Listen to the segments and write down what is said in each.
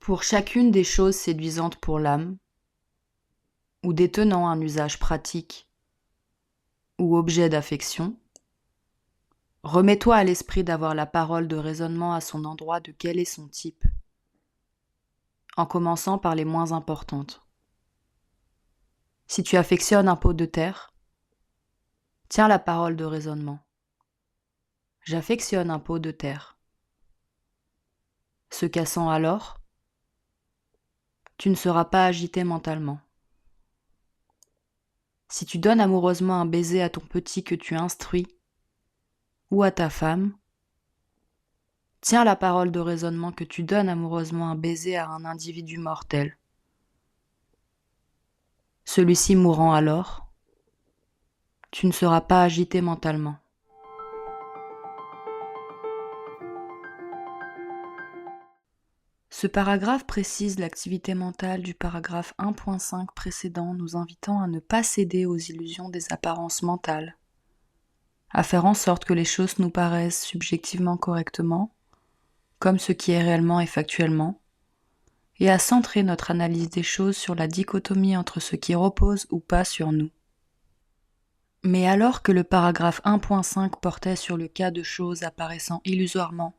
Pour chacune des choses séduisantes pour l'âme, ou détenant un usage pratique, ou objet d'affection, remets-toi à l'esprit d'avoir la parole de raisonnement à son endroit de quel est son type, en commençant par les moins importantes. Si tu affectionnes un pot de terre, tiens la parole de raisonnement. J'affectionne un pot de terre. Se cassant alors, tu ne seras pas agité mentalement. Si tu donnes amoureusement un baiser à ton petit que tu instruis, ou à ta femme, tiens la parole de raisonnement que tu donnes amoureusement un baiser à un individu mortel. Celui-ci mourant alors, tu ne seras pas agité mentalement. Ce paragraphe précise l'activité mentale du paragraphe 1.5 précédent, nous invitant à ne pas céder aux illusions des apparences mentales, à faire en sorte que les choses nous paraissent subjectivement correctement, comme ce qui est réellement et factuellement, et à centrer notre analyse des choses sur la dichotomie entre ce qui repose ou pas sur nous. Mais alors que le paragraphe 1.5 portait sur le cas de choses apparaissant illusoirement,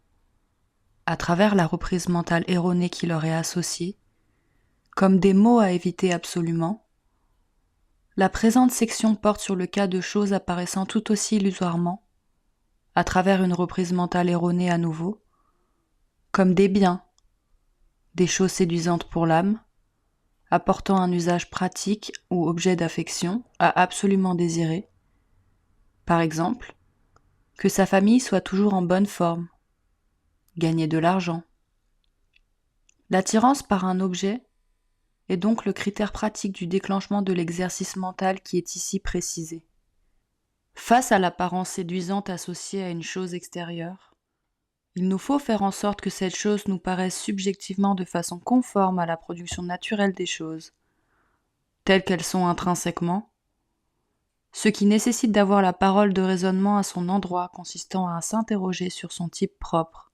à travers la reprise mentale erronée qui leur est associée, comme des mots à éviter absolument, la présente section porte sur le cas de choses apparaissant tout aussi illusoirement, à travers une reprise mentale erronée à nouveau, comme des biens, des choses séduisantes pour l'âme, apportant un usage pratique ou objet d'affection à absolument désirer, par exemple, que sa famille soit toujours en bonne forme, gagner de l'argent. L'attirance par un objet est donc le critère pratique du déclenchement de l'exercice mental qui est ici précisé. Face à l'apparence séduisante associée à une chose extérieure, il nous faut faire en sorte que cette chose nous paraisse subjectivement de façon conforme à la production naturelle des choses, telles qu'elles sont intrinsèquement, ce qui nécessite d'avoir la parole de raisonnement à son endroit consistant à s'interroger sur son type propre,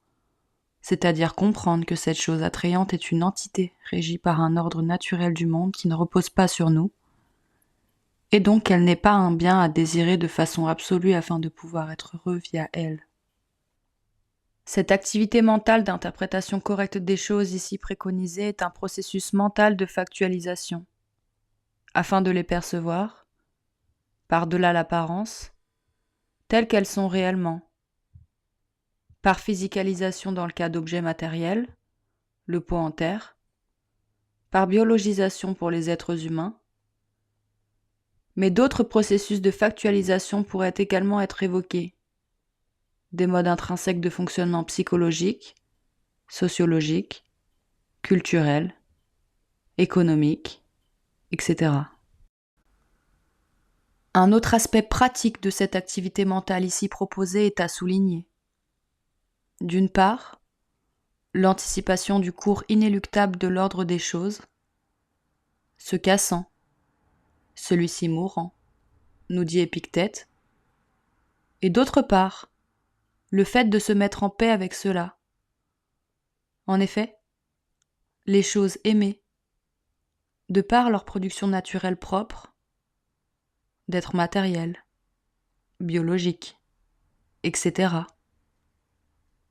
c'est-à-dire comprendre que cette chose attrayante est une entité régie par un ordre naturel du monde qui ne repose pas sur nous, et donc qu'elle n'est pas un bien à désirer de façon absolue afin de pouvoir être heureux via elle. Cette activité mentale d'interprétation correcte des choses ici préconisée est un processus mental de factualisation, afin de les percevoir, par-delà l'apparence, telles qu'elles sont réellement, par physicalisation dans le cas d'objets matériels, le pot en terre, par biologisation pour les êtres humains, mais d'autres processus de factualisation pourraient également être évoqués, des modes intrinsèques de fonctionnement psychologique, sociologique, culturel, économique, etc. Un autre aspect pratique de cette activité mentale ici proposée est à souligner. D'une part, l'anticipation du cours inéluctable de l'ordre des choses, se cassant, celui-ci mourant, nous dit Épictète, et d'autre part, le fait de se mettre en paix avec cela. En effet, les choses aimées, de par leur production naturelle propre, d'être matérielles, biologiques, etc.,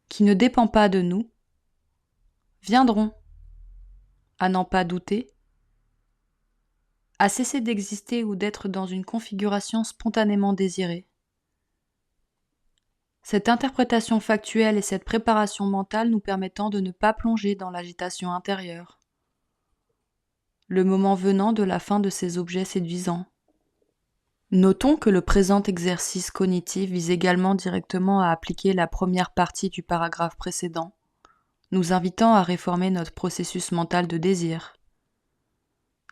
qui ne dépend pas de nous, viendront, à n'en pas douter, à cesser d'exister ou d'être dans une configuration spontanément désirée. Cette interprétation factuelle et cette préparation mentale nous permettant de ne pas plonger dans l'agitation intérieure, le moment venant de la fin de ces objets séduisants. Notons que le présent exercice cognitif vise également directement à appliquer la première partie du paragraphe précédent, nous invitant à réformer notre processus mental de désir.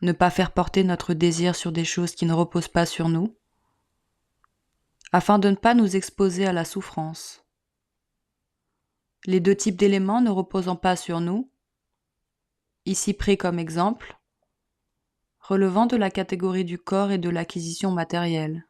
Ne pas faire porter notre désir sur des choses qui ne reposent pas sur nous, afin de ne pas nous exposer à la souffrance. Les deux types d'éléments ne reposant pas sur nous, ici pris comme exemple, relevant de la catégorie du corps et de l'acquisition matérielle.